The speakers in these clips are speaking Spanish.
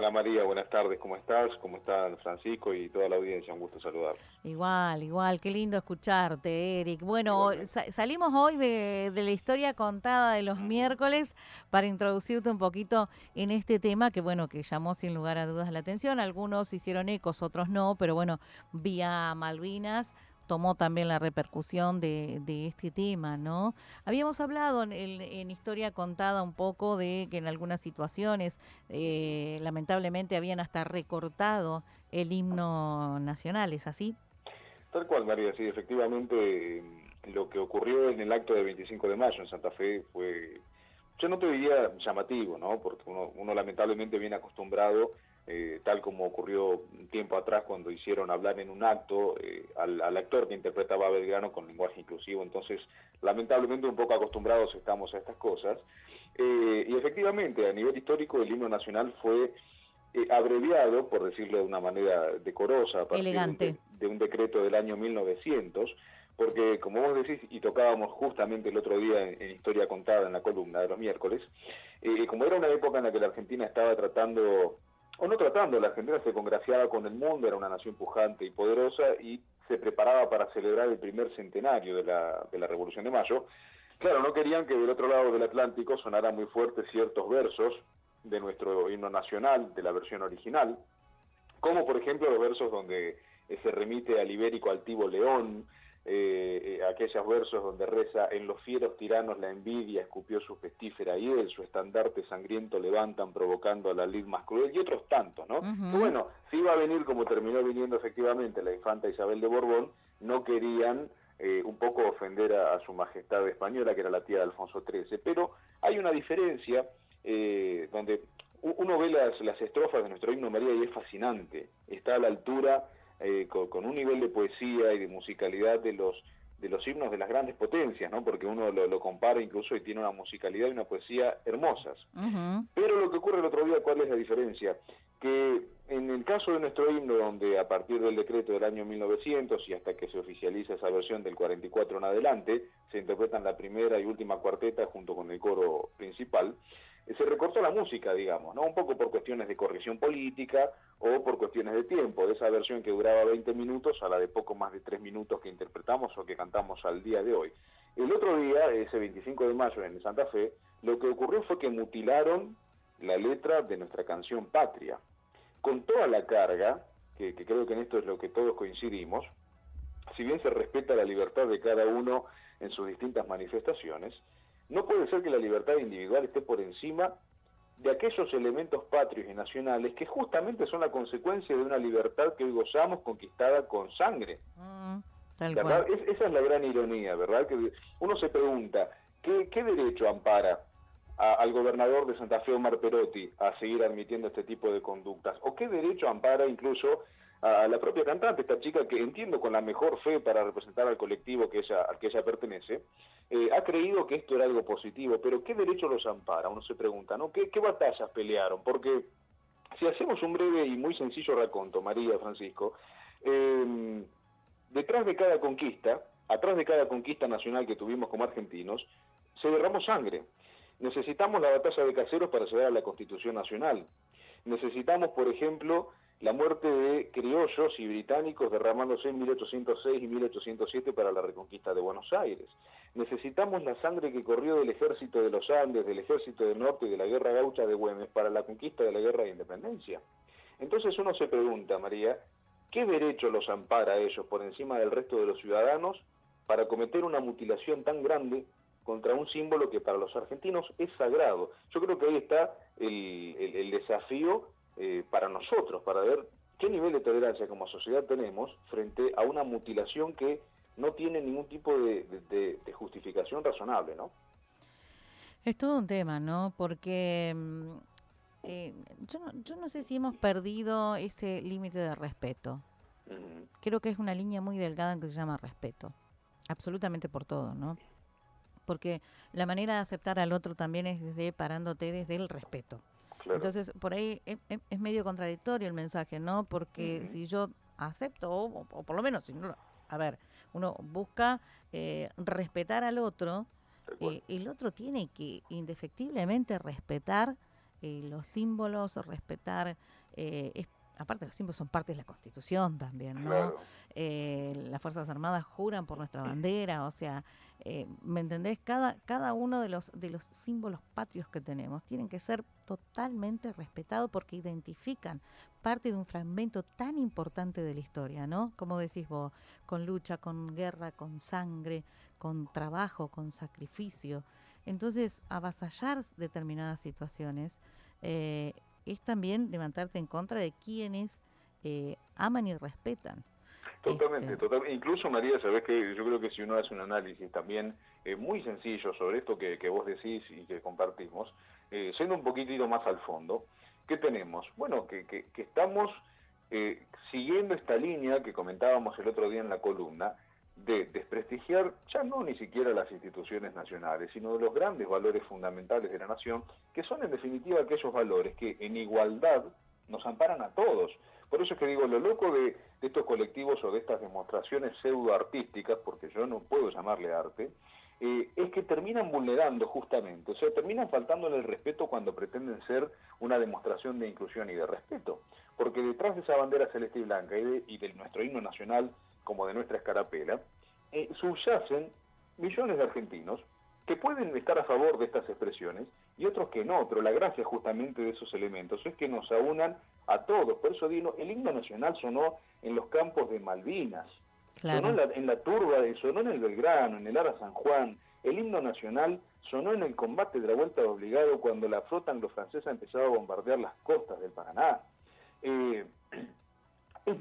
Hola María, buenas tardes, ¿cómo estás? ¿Cómo están Francisco y toda la audiencia? Un gusto saludarlos. Igual, qué lindo escucharte, Eric. Bueno, Igualmente. salimos hoy de la historia contada de los Ujú. miércoles para introducirte un poquito en este tema que, bueno, que llamó sin lugar a dudas la atención. Algunos hicieron ecos, otros no, pero bueno, vía Malvinas tomó también la repercusión de este tema, ¿no? Habíamos hablado en Historia Contada un poco de que en algunas situaciones lamentablemente habían hasta recortado el himno nacional, ¿es así? Tal cual, María, sí, efectivamente, lo que ocurrió en el acto del 25 de mayo en Santa Fe fue, yo no te diría llamativo, ¿no? Porque uno lamentablemente viene acostumbrado, tal como ocurrió un tiempo atrás cuando hicieron hablar en un acto al actor que interpretaba a Belgrano con lenguaje inclusivo, entonces lamentablemente un poco acostumbrados estamos a estas cosas. Y efectivamente, a nivel histórico, el himno nacional fue abreviado, por decirlo de una manera decorosa, a partir Elegante. de un decreto del año 1900, porque como vos decís, y tocábamos justamente el otro día en Historia Contada, en la columna de los miércoles, como era una época en la que la Argentina estaba tratando, o no tratando, la Argentina se congraciaba con el mundo, era una nación pujante y poderosa, y se preparaba para celebrar el primer centenario de la Revolución de Mayo. Claro, no querían que del otro lado del Atlántico sonaran muy fuertes ciertos versos de nuestro himno nacional, de la versión original, como por ejemplo los versos donde se remite al ibérico altivo león, aquellos versos donde reza: en los fieros tiranos la envidia escupió su pestífera hiel, su estandarte sangriento levantan provocando a la lid más cruel, y otros tantos, ¿no? Que Ujú. bueno, si iba a venir como terminó viniendo efectivamente la infanta Isabel de Borbón, no querían un poco ofender a su majestad española, que era la tía de Alfonso XIII, pero hay una diferencia donde uno ve las estrofas de nuestro himno María y es fascinante, está a la altura con un nivel de poesía y de musicalidad de los himnos de las grandes potencias, ¿no? Porque uno lo compara incluso y tiene una musicalidad y una poesía hermosas. Ujú. Pero lo que ocurre el otro día, ¿cuál es la diferencia? Que en el caso de nuestro himno, donde a partir del decreto del año 1900 y hasta que se oficializa esa versión del 44 en adelante, se interpretan la primera y última cuarteta junto con el coro principal, se recortó la música, digamos, ¿no? Un poco por cuestiones de corrección política o por cuestiones de tiempo, de esa versión que duraba 20 minutos a la de poco más de 3 minutos que interpretamos o que cantamos al día de hoy. El otro día, ese 25 de mayo en Santa Fe, lo que ocurrió fue que mutilaron la letra de nuestra canción Patria, con toda la carga, que creo que en esto es lo que todos coincidimos. Si bien se respeta la libertad de cada uno en sus distintas manifestaciones, no puede ser que la libertad individual esté por encima de aquellos elementos patrios y nacionales que justamente son la consecuencia de una libertad que hoy gozamos conquistada con sangre. Mm, tal cual. ¿Verdad? Esa es la gran ironía, ¿verdad? Que uno se pregunta, ¿qué derecho ampara al gobernador de Santa Fe, Omar Perotti, a seguir admitiendo este tipo de conductas? ¿O qué derecho ampara incluso a la propia cantante, esta chica que entiendo con la mejor fe para representar al colectivo al que ella pertenece, ha creído que esto era algo positivo, pero ¿qué derecho los ampara? Uno se pregunta, ¿no? ¿Qué batallas pelearon? Porque si hacemos un breve y muy sencillo raconto, María, Francisco, eh, detrás de cada conquista, atrás de cada conquista nacional que tuvimos como argentinos, se derramó sangre. Necesitamos la batalla de Caseros para llegar a la Constitución Nacional. Necesitamos, por ejemplo, la muerte de criollos y británicos derramándose en 1806 y 1807 para la reconquista de Buenos Aires. Necesitamos la sangre que corrió del ejército de los Andes, del ejército del norte y de la guerra gaucha de Güemes para la conquista de la guerra de independencia. Entonces uno se pregunta, María, ¿qué derecho los ampara a ellos por encima del resto de los ciudadanos para cometer una mutilación tan grande contra un símbolo que para los argentinos es sagrado? Yo creo que ahí está el desafío para nosotros, para ver qué nivel de tolerancia como sociedad tenemos frente a una mutilación que no tiene ningún tipo de justificación razonable, ¿no? Es todo un tema, ¿no? Porque yo no sé si hemos perdido ese límite de respeto. Uh -huh. Creo que es una línea muy delgada que se llama respeto. Absolutamente por todo, ¿no? Porque la manera de aceptar al otro también es desde parándote desde el respeto. Claro. Entonces, por ahí es medio contradictorio el mensaje, ¿no? Uh Porque -huh. si yo acepto, o por lo menos, si no, a ver, uno busca respetar al otro, Tal cual. el otro tiene que indefectiblemente respetar los símbolos, respetar, aparte los símbolos son parte de la Constitución también, ¿no? Claro. Las Fuerzas Armadas juran por nuestra bandera, o sea, ¿me entendés? Cada uno de los símbolos patrios que tenemos tienen que ser totalmente respetados porque identifican parte de un fragmento tan importante de la historia, ¿no? Como decís vos, con lucha, con guerra, con sangre, con trabajo, con sacrificio. Entonces, avasallar determinadas situaciones es también levantarte en contra de quienes aman y respetan. Totalmente, totalmente. Incluso, María, sabés que yo creo que si uno hace un análisis también muy sencillo sobre esto que vos decís y que compartimos, siendo un poquitito más al fondo, ¿qué tenemos? Bueno, que estamos siguiendo esta línea que comentábamos el otro día en la columna, de desprestigiar ya no ni siquiera las instituciones nacionales, sino de los grandes valores fundamentales de la nación, que son en definitiva aquellos valores que en igualdad nos amparan a todos. Por eso es que digo, lo loco de estos colectivos o de estas demostraciones pseudoartísticas, porque yo no puedo llamarle arte, es que terminan vulnerando justamente, o sea, terminan faltándole el respeto cuando pretenden ser una demostración de inclusión y de respeto, porque detrás de esa bandera celeste y blanca y de nuestro himno nacional, como de nuestra escarapela, subyacen millones de argentinos que pueden estar a favor de estas expresiones y otros que no, pero la gracia justamente de esos elementos es que nos aunan a todos. Por eso digo, el himno nacional sonó en los campos de Malvinas, Claro. sonó en la turba, sonó en el Belgrano, en el Ara San Juan, el himno nacional sonó en el combate de la Vuelta de Obligado cuando la flota anglo-francesa empezaba a bombardear las costas del Paraná. Es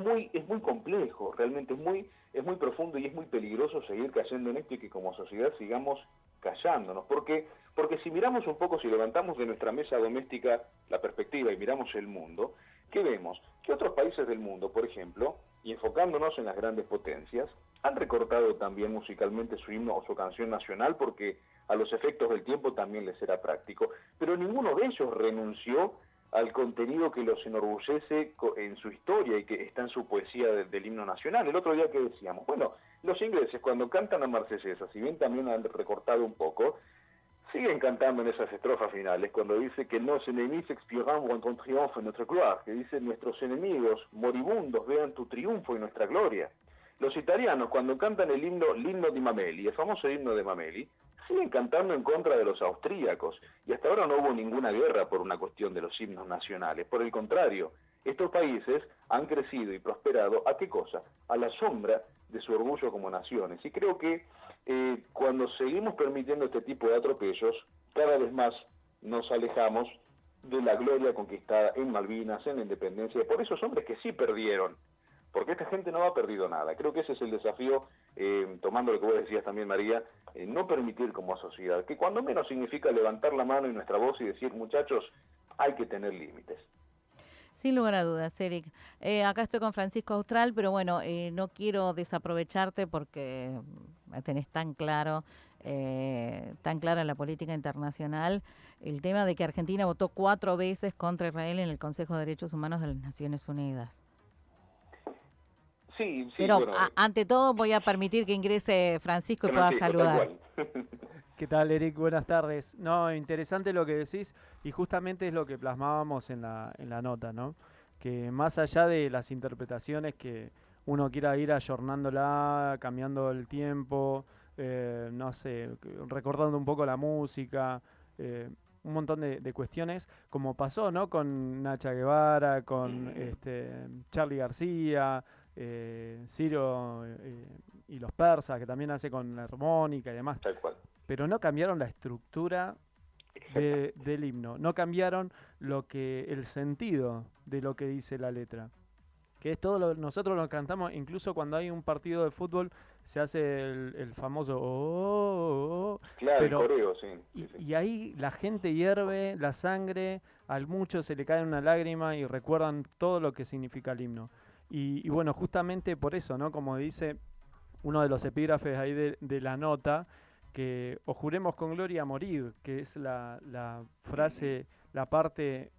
muy complejo, realmente es muy profundo y es muy peligroso seguir cayendo en esto y que como sociedad sigamos callándonos, porque si miramos un poco, si levantamos de nuestra mesa doméstica la perspectiva y miramos el mundo, ¿qué vemos? Que otros países del mundo, por ejemplo, y enfocándonos en las grandes potencias, han recortado también musicalmente su himno o su canción nacional porque a los efectos del tiempo también les era práctico, pero ninguno de ellos renunció al contenido que los enorgullece en su historia y que está en su poesía del himno nacional. El otro día que decíamos, bueno, los ingleses cuando cantan a Marsellesa, si bien también han recortado un poco, siguen cantando en esas estrofas finales cuando dice que nos enemis expirant en ton triomphe notre gloire, que dice nuestros enemigos moribundos vean tu triunfo y nuestra gloria. Los italianos cuando cantan l'himno di Mameli, el famoso himno de Mameli, siguen cantando en contra de los austríacos y hasta ahora no hubo ninguna guerra por una cuestión de los himnos nacionales. Por el contrario, estos países han crecido y prosperado, ¿a qué cosa? A la sombra de su orgullo como naciones. Y creo que cuando seguimos permitiendo este tipo de atropellos, cada vez más nos alejamos de la gloria conquistada en Malvinas, en la independencia, por esos hombres que sí perdieron, porque esta gente no ha perdido nada. Creo que ese es el desafío, tomando lo que vos decías también, María, no permitir como sociedad, que cuando menos significa levantar la mano y nuestra voz y decir, muchachos, hay que tener límites. Sin lugar a dudas, Eric. Acá estoy con Francisco Austral, pero bueno, no quiero desaprovecharte porque tenés tan claro, tan clara la política internacional, el tema de que Argentina votó 4 veces contra Israel en el Consejo de Derechos Humanos de las Naciones Unidas. Sí, Pero bueno. ante todo voy a permitir que ingrese Francisco y pueda saludar. ¿Qué tal, Eric? Buenas tardes. No, interesante lo que decís y justamente es lo que plasmábamos en la nota, ¿no? Que más allá de las interpretaciones que uno quiera ir ayornándola, cambiando el tiempo, no sé, recordando un poco la música, un montón de cuestiones, como pasó, ¿no? Con Nacha Guevara, con Charly García, Ciro y los persas, que también hace con la armónica y demás. Tal cual. Pero no cambiaron la estructura del himno, no cambiaron el sentido de lo que dice la letra. Que es todo nosotros lo cantamos, incluso cuando hay un partido de fútbol se hace el famoso oh. Claro, pero, el coreo, sí. Y ahí la gente hierve la sangre, al mucho se le cae una lágrima y recuerdan todo lo que significa el himno. Y bueno, justamente por eso, ¿no? Como dice uno de los epígrafes ahí de la nota, que o juremos con gloria a morir, que es la frase, la parte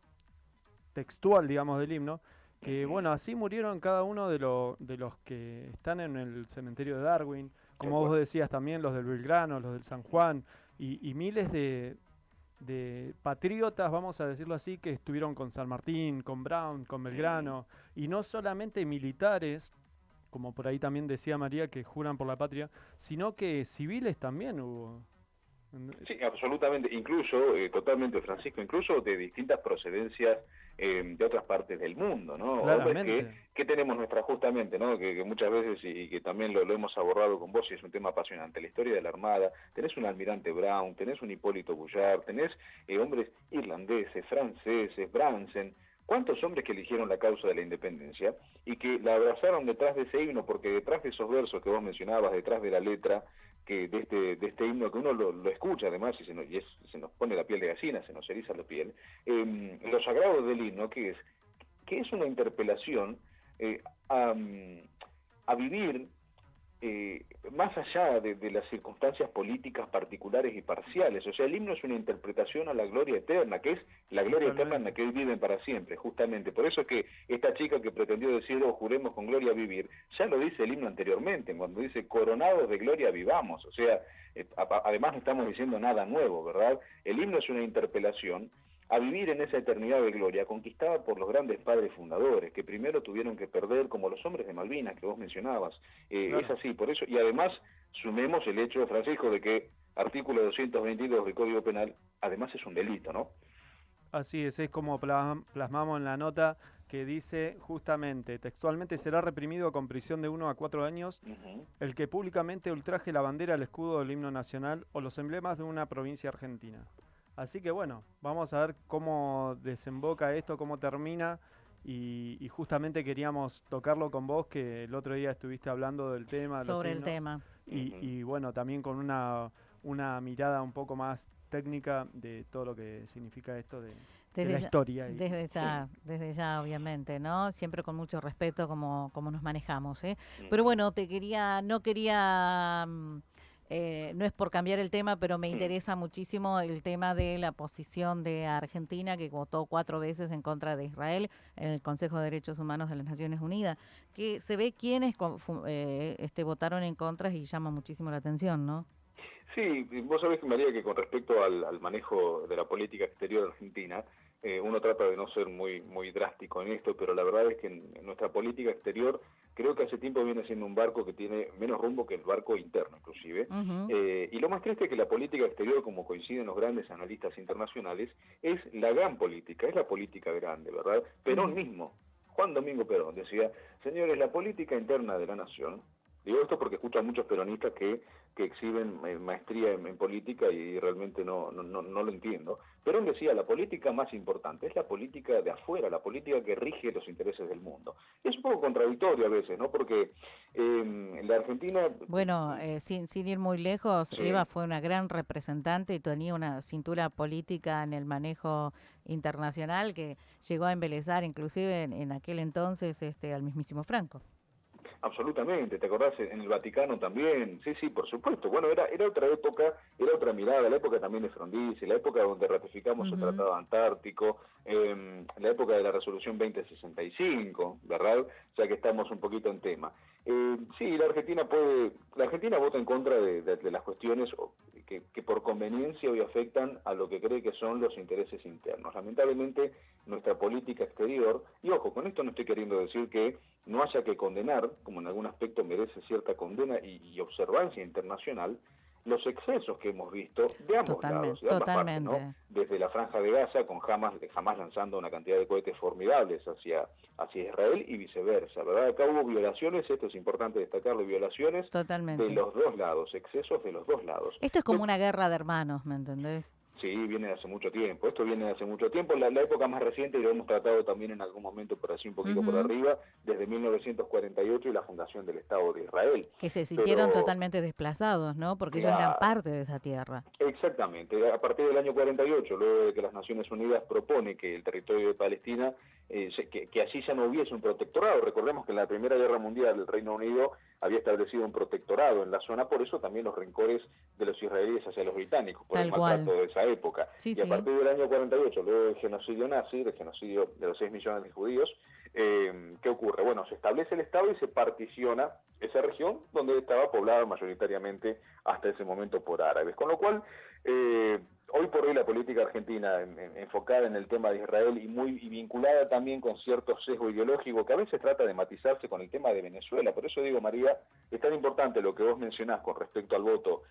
textual, digamos, del himno, que bueno, así murieron cada uno de los que están en el cementerio de Darwin, como vos decías también, los del Belgrano, los del San Juan, y miles de de patriotas, vamos a decirlo así, que estuvieron con San Martín, con Brown, con Belgrano, y no solamente militares, como por ahí también decía María, que juran por la patria, sino que civiles también hubo. Sí, absolutamente, incluso, totalmente, Francisco, incluso de distintas procedencias de otras partes del mundo, ¿no? Hombres Claramente. que tenemos nuestra, justamente, ¿no? Que muchas veces, y que también lo hemos abordado con vos, y es un tema apasionante, la historia de la Armada, tenés un almirante Brown, tenés un Hipólito Bullard, tenés hombres irlandeses, franceses, Bransen, ¿cuántos hombres que eligieron la causa de la independencia y que la abrazaron detrás de ese himno? Porque detrás de esos versos que vos mencionabas, detrás de la letra, que de este himno que uno lo escucha además y se nos pone la piel de gallina, se nos eriza la piel, lo sagrado del himno, que es una interpelación eh, a, a vivir más allá de las circunstancias políticas particulares y parciales. O sea, el himno es una interpretación a la gloria eterna, que es la gloria eterna en la que viven para siempre, justamente. Por eso es que esta chica que pretendió decir, oh, juremos con gloria a vivir, ya lo dice el himno anteriormente, cuando dice, coronados de gloria vivamos. O sea, además no estamos diciendo nada nuevo, ¿verdad? El himno es una interpelación a vivir en esa eternidad de gloria conquistada por los grandes padres fundadores, que primero tuvieron que perder, como los hombres de Malvinas que vos mencionabas. Claro. Es así, por eso, y además sumemos el hecho, Francisco, de que artículo 222 del Código Penal, además es un delito, ¿no? Así es como plasmamos en la nota que dice justamente, textualmente, será reprimido con prisión de 1 a 4 años el que públicamente ultraje la bandera, el escudo del himno nacional o los emblemas de una provincia argentina. Así que bueno, vamos a ver cómo desemboca esto, cómo termina, y justamente queríamos tocarlo con vos, que el otro día estuviste hablando del tema. Sobre el himnos, tema. y bueno, también con una mirada un poco más técnica de todo lo que significa esto de la historia. Desde ya, obviamente, ¿no? Siempre con mucho respeto como nos manejamos, ¿eh? Pero bueno, no quería... no es por cambiar el tema, pero me interesa muchísimo el tema de la posición de Argentina, que votó 4 veces en contra de Israel en el Consejo de Derechos Humanos de las Naciones Unidas, que se ve quienes votaron en contra y llama muchísimo la atención, ¿no? Sí, vos sabés, María, que con respecto al manejo de la política exterior argentina, uno trata de no ser muy drástico en esto, pero la verdad es que en nuestra política exterior creo que hace tiempo viene siendo un barco que tiene menos rumbo que el barco interno, inclusive. Y lo más triste es que la política exterior, como coinciden los grandes analistas internacionales, es la gran política, es la política grande, ¿verdad? Perón mismo, Juan Domingo Perón, decía, señores, la política interna de la nación. Digo esto porque escucho a muchos peronistas que exhiben maestría en política y realmente no lo entiendo. Perón decía, la política más importante es la política de afuera, la política que rige los intereses del mundo. Es un poco contradictorio a veces, ¿no? Porque la Argentina... Bueno, sin ir muy lejos, Sí. Eva fue una gran representante y tenía una cintura política en el manejo internacional que llegó a embelezar inclusive en aquel entonces al mismísimo Franco. Absolutamente, ¿te acordás? En el Vaticano también, sí, por supuesto. Bueno, era otra época, era otra mirada, la época también de Frondizi, la época donde ratificamos el Tratado Antártico, la época de la Resolución 2065, ¿verdad? Ya que estamos un poquito en tema. Sí, la Argentina vota en contra de las cuestiones que por conveniencia hoy afectan a lo que cree que son los intereses internos. Lamentablemente, nuestra política exterior, y ojo, con esto no estoy queriendo decir que no haya que condenar, como en algún aspecto merece cierta condena y observancia internacional, los excesos que hemos visto de ambos lados, de ambas partes, ¿no? Desde la Franja de Gaza, con jamás lanzando una cantidad de cohetes formidables hacia Israel y viceversa, ¿verdad? Acá hubo violaciones, esto es importante destacarlo, violaciones de los dos lados, excesos de los dos lados. Esto es como una guerra de hermanos, ¿me entendés? Sí, viene de hace mucho tiempo. Esto viene de hace mucho tiempo. La época más reciente, y lo hemos tratado también en algún momento por así un poquito por arriba, desde 1948 y la fundación del Estado de Israel. Que se sintieron totalmente desplazados, ¿no? Porque ellos eran parte de esa tierra. Exactamente. A partir del año 48, luego de que las Naciones Unidas propone que el territorio de Palestina, que allí ya no hubiese un protectorado. Recordemos que en la Primera Guerra Mundial el Reino Unido había establecido un protectorado en la zona, por eso también los rencores de los israelíes hacia los británicos, por el maltrato de esa época. Y a partir del año 48, luego del genocidio nazi, del genocidio de los 6 millones de judíos, ¿qué ocurre? Bueno, se establece el Estado y se particiona esa región donde estaba poblada mayoritariamente hasta ese momento por árabes. Con lo cual, hoy por hoy la política argentina enfocada en el tema de Israel y vinculada también con cierto sesgo ideológico que a veces trata de matizarse con el tema de Venezuela. Por eso digo, María, es tan importante lo que vos mencionás con respecto al voto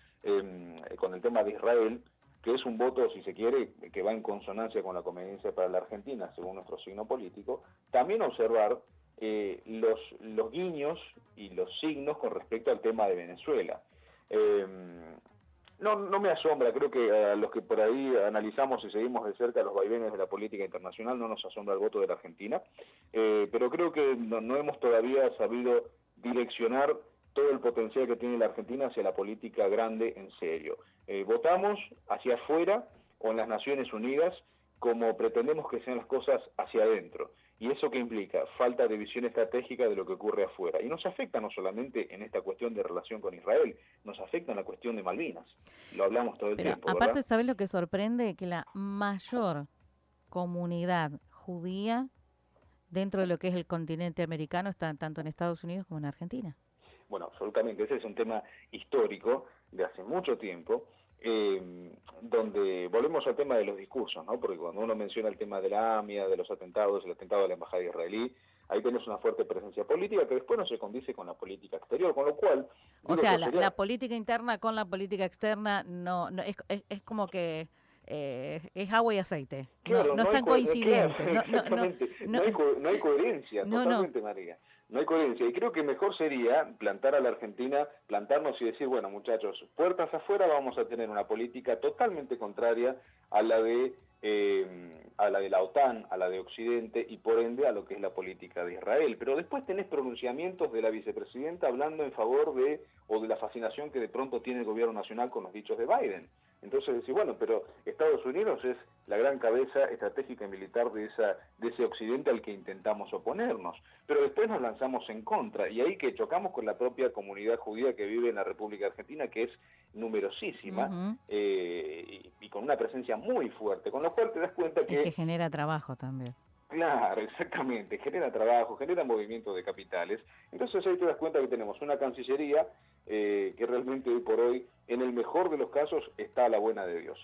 con el tema de Israel, que es un voto, si se quiere, que va en consonancia con la conveniencia para la Argentina, según nuestro signo político. También observar los guiños y los signos con respecto al tema de Venezuela. No me asombra, creo que a los que por ahí analizamos y seguimos de cerca los vaivenes de la política internacional no nos asombra el voto de la Argentina, pero creo que no hemos todavía sabido direccionar todo el potencial que tiene la Argentina hacia la política grande en serio. Votamos hacia afuera o en las Naciones Unidas como pretendemos que sean las cosas hacia adentro. ¿Y eso qué implica? Falta de visión estratégica de lo que ocurre afuera. Y nos afecta no solamente en esta cuestión de relación con Israel, nos afecta en la cuestión de Malvinas. Lo hablamos todo el tiempo, Aparte, ¿verdad? ¿sabes lo que sorprende? Que la mayor comunidad judía dentro de lo que es el continente americano está tanto en Estados Unidos como en Argentina. Bueno, absolutamente. Ese es un tema histórico de hace mucho tiempo, donde volvemos al tema de los discursos, ¿no? Porque cuando uno menciona el tema de la AMIA, de los atentados, el atentado de la embajada israelí, ahí tenés una fuerte presencia política que después no se condice con la política exterior, con lo cual... O sea, la política interna con la política externa no es como que es agua y aceite. Claro, no están coincidentes. Claro, exactamente. No hay coherencia, totalmente, María. No hay coherencia. Y creo que mejor sería plantar a la Argentina, plantarnos y decir, bueno, muchachos, puertas afuera vamos a tener una política totalmente contraria a la de la OTAN, a la de Occidente y por ende a lo que es la política de Israel. Pero después tenés pronunciamientos de la vicepresidenta hablando en favor de la fascinación que de pronto tiene el gobierno nacional con los dichos de Biden. Entonces decís, bueno, pero Estados Unidos es la gran cabeza estratégica y militar de ese Occidente al que intentamos oponernos, pero después nos lanzamos en contra, y ahí que chocamos con la propia comunidad judía que vive en la República Argentina, que es numerosísima, y con una presencia muy fuerte, con lo cual te das cuenta que... Es que genera trabajo también. Claro, exactamente, genera trabajo, genera movimiento de capitales. Entonces ahí te das cuenta que tenemos una Cancillería que realmente hoy por hoy, en el mejor de los casos, está a la buena de Dios.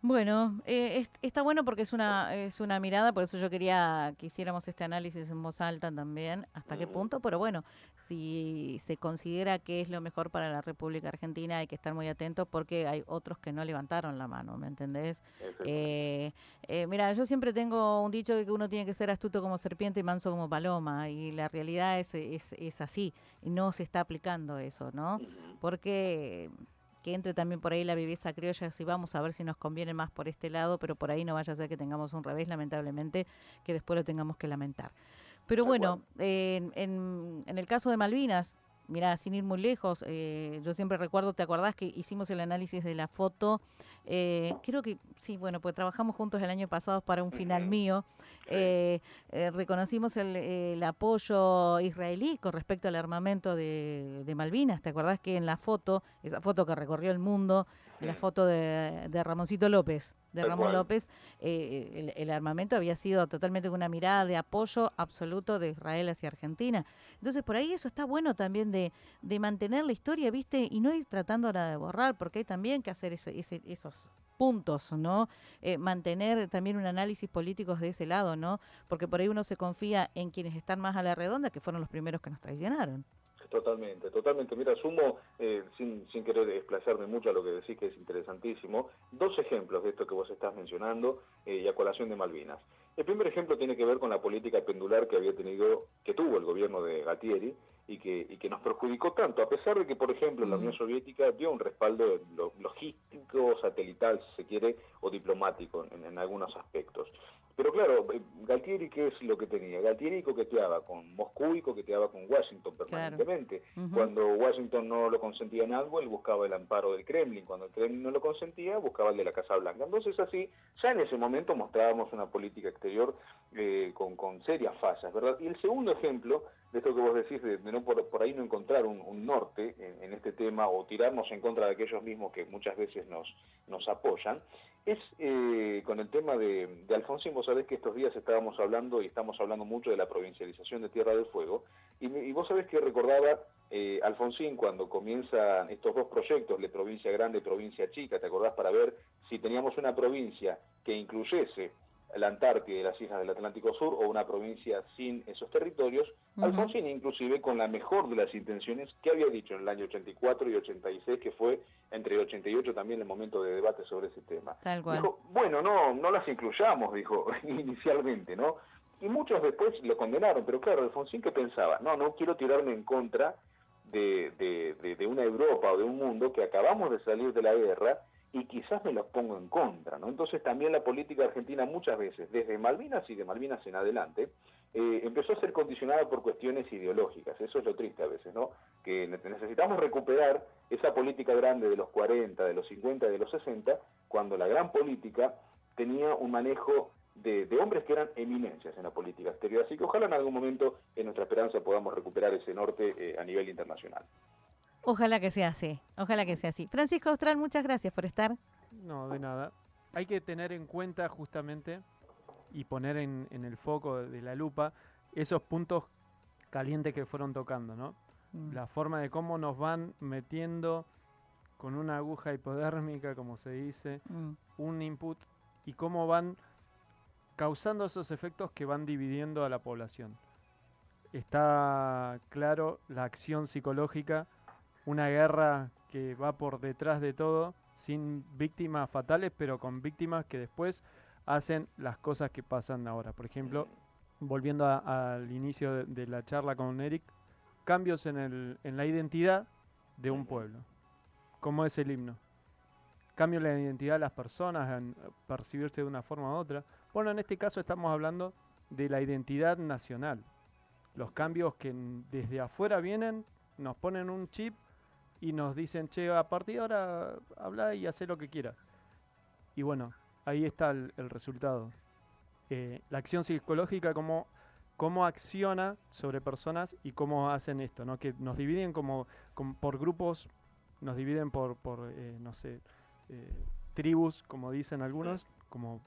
Bueno, está bueno porque es una mirada, por eso yo quería que hiciéramos este análisis en voz alta también, hasta qué punto, pero bueno, si se considera que es lo mejor para la República Argentina hay que estar muy atentos porque hay otros que no levantaron la mano, ¿me entendés? Mira, yo siempre tengo un dicho de que uno tiene que ser astuto como serpiente y manso como paloma, y la realidad es así, y no se está aplicando eso, ¿no? Porque... que entre también por ahí la viveza criolla, si vamos a ver si nos conviene más por este lado, pero por ahí no vaya a ser que tengamos un revés, lamentablemente, que después lo tengamos que lamentar. Pero bueno, en el caso de Malvinas, mirá, sin ir muy lejos, yo siempre recuerdo, ¿te acordás que hicimos el análisis de la foto? Creo que sí, bueno, pues trabajamos juntos el año pasado para un final mío. Reconocimos el apoyo israelí con respecto al armamento de Malvinas. ¿Te acordás que en la foto, esa foto que recorrió el mundo, la foto de Ramoncito López, de Ramón López, el armamento había sido totalmente una mirada de apoyo absoluto de Israel hacia Argentina? Entonces, por ahí eso está bueno también de mantener la historia, ¿viste? Y no ir tratándola de borrar, porque hay también que hacer esos puntos, ¿no? Mantener también un análisis político de ese lado, ¿no? Porque por ahí uno se confía en quienes están más a la redonda, que fueron los primeros que nos traicionaron. Totalmente, totalmente. Mira, sumo, sin querer desplazarme mucho a lo que decís, que es interesantísimo, dos ejemplos de esto que vos estás mencionando y a colación de Malvinas. El primer ejemplo tiene que ver con la política pendular que tuvo el gobierno de Galtieri y que nos perjudicó tanto, a pesar de que, por ejemplo, la Unión Soviética dio un respaldo logístico, satelital, si se quiere, o diplomático en algunos aspectos. Pero claro, Galtieri, ¿qué es lo que tenía? Galtieri coqueteaba con Moscú y coqueteaba con Washington permanentemente. Claro. Cuando Washington no lo consentía en algo, él buscaba el amparo del Kremlin. Cuando el Kremlin no lo consentía, buscaba el de la Casa Blanca. Entonces así, ya en ese momento mostrábamos una política exterior con serias fallas, ¿verdad? Y el segundo ejemplo de esto que vos decís, de no por ahí no encontrar un norte en este tema o tirarnos en contra de aquellos mismos que muchas veces nos apoyan, es con el tema de Alfonsín. Vos sabés que estos días estábamos hablando, y estamos hablando mucho de la provincialización de Tierra del Fuego, y vos sabés que recordaba Alfonsín cuando comienzan estos dos proyectos, de provincia grande y provincia chica, ¿te acordás? Para ver si teníamos una provincia que incluyese la Antártida y las islas del Atlántico Sur, o una provincia sin esos territorios. Alfonsín, inclusive, con la mejor de las intenciones, que había dicho en el año 84 y 86, que fue entre el 88 también el momento de debate sobre ese tema. Tal cual. Dijo, bueno, no las incluyamos, dijo inicialmente, ¿no? Y muchos después lo condenaron, pero claro, Alfonsín, ¿qué pensaba? No quiero tirarme en contra de una Europa o de un mundo que acabamos de salir de la guerra, y quizás me los pongo en contra, ¿no? Entonces también la política argentina muchas veces, desde Malvinas y de Malvinas en adelante, empezó a ser condicionada por cuestiones ideológicas. Eso es lo triste a veces, ¿no? Que necesitamos recuperar esa política grande de los 40, de los 50 y de los 60, cuando la gran política tenía un manejo de hombres que eran eminencias en la política exterior. Así que ojalá en algún momento, en nuestra esperanza, podamos recuperar ese norte a nivel internacional. Ojalá que sea así, ojalá que sea así. Francisco Austral, muchas gracias por estar. No, de nada. Hay que tener en cuenta justamente y poner en el foco de la lupa esos puntos calientes que fueron tocando, ¿no? La forma de cómo nos van metiendo con una aguja hipodérmica, como se dice, un input, y cómo van causando esos efectos que van dividiendo a la población. Está claro la acción psicológica, una guerra que va por detrás de todo, sin víctimas fatales, pero con víctimas que después hacen las cosas que pasan ahora. Por ejemplo, volviendo al inicio de la charla con Eric, cambios en la identidad de un pueblo. ¿Cómo es el himno? Cambio en la identidad de las personas, en percibirse de una forma u otra. Bueno, en este caso estamos hablando de la identidad nacional. Los cambios que desde afuera vienen, nos ponen un chip y nos dicen, che, a partir de ahora habla y hace lo que quieras. Y bueno, ahí está el resultado. La acción psicológica, cómo acciona sobre personas y cómo hacen esto, ¿no? Que nos dividen como por grupos, nos dividen por no sé, tribus, como dicen algunos, como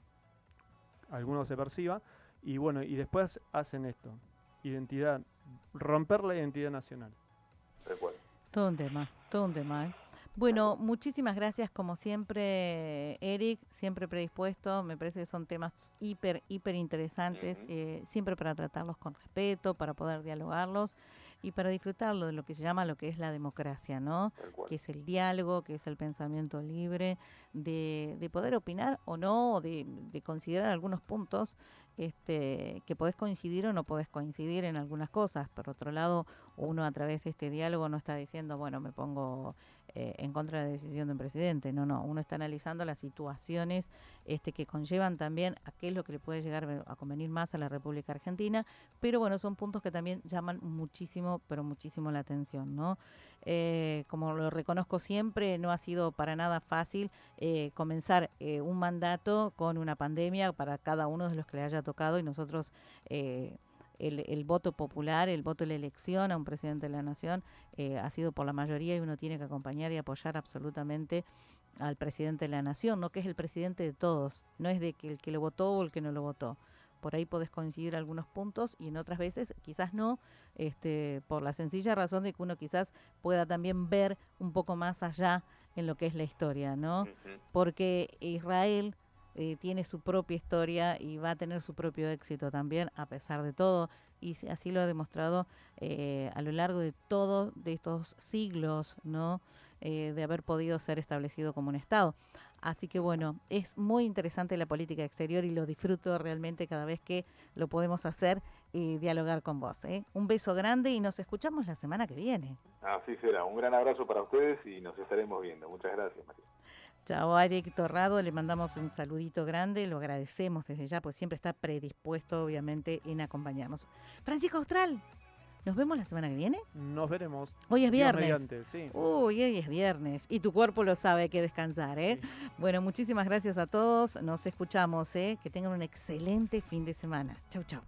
algunos se perciba. Y bueno, y después hacen esto, identidad, romper la identidad nacional. Recuerdo. Todo un tema, ¿eh? Bueno, muchísimas gracias como siempre, Eric, siempre predispuesto. Me parece que son temas hiper interesantes, siempre para tratarlos con respeto, para poder dialogarlos y para disfrutarlo de lo que se llama lo que es la democracia, ¿no? Que es el diálogo, que es el pensamiento libre, de poder opinar o no, de considerar algunos puntos que podés coincidir o no podés coincidir en algunas cosas. Por otro lado, uno a través de este diálogo no está diciendo, bueno, me pongo en contra de la decisión de un presidente. No, uno está analizando las situaciones que conllevan también a qué es lo que le puede llegar a convenir más a la República Argentina, pero bueno, son puntos que también llaman muchísimo, pero muchísimo la atención, ¿no? Como lo reconozco siempre, no ha sido para nada fácil comenzar un mandato con una pandemia para cada uno de los que le haya tocado, y nosotros el voto popular, el voto de la elección a un presidente de la nación ha sido por la mayoría, y uno tiene que acompañar y apoyar absolutamente al presidente de la nación, ¿no? Que es el presidente de todos, no es de que el que lo votó o el que no lo votó. Por ahí podés coincidir algunos puntos y en otras veces quizás no, por la sencilla razón de que uno quizás pueda también ver un poco más allá en lo que es la historia, ¿no? Porque Israel tiene su propia historia y va a tener su propio éxito también, a pesar de todo, y así lo ha demostrado a lo largo de todos de estos siglos, ¿no? De haber podido ser establecido como un Estado. Así que bueno, es muy interesante la política exterior y lo disfruto realmente cada vez que lo podemos hacer y dialogar con vos, ¿eh? Un beso grande y nos escuchamos la semana que viene. Así será. Un gran abrazo para ustedes y nos estaremos viendo. Muchas gracias, María. Chao, Eric Torrado, le mandamos un saludito grande, lo agradecemos desde ya, pues siempre está predispuesto, obviamente, en acompañarnos. Francisco Austral, ¿nos vemos la semana que viene? Nos veremos. Hoy es viernes. Dios mediante, sí. Uy, hoy es viernes. Y tu cuerpo lo sabe, hay que descansar, ¿eh? Sí. Bueno, muchísimas gracias a todos. Nos escuchamos, ¿eh? Que tengan un excelente fin de semana. Chau, chau.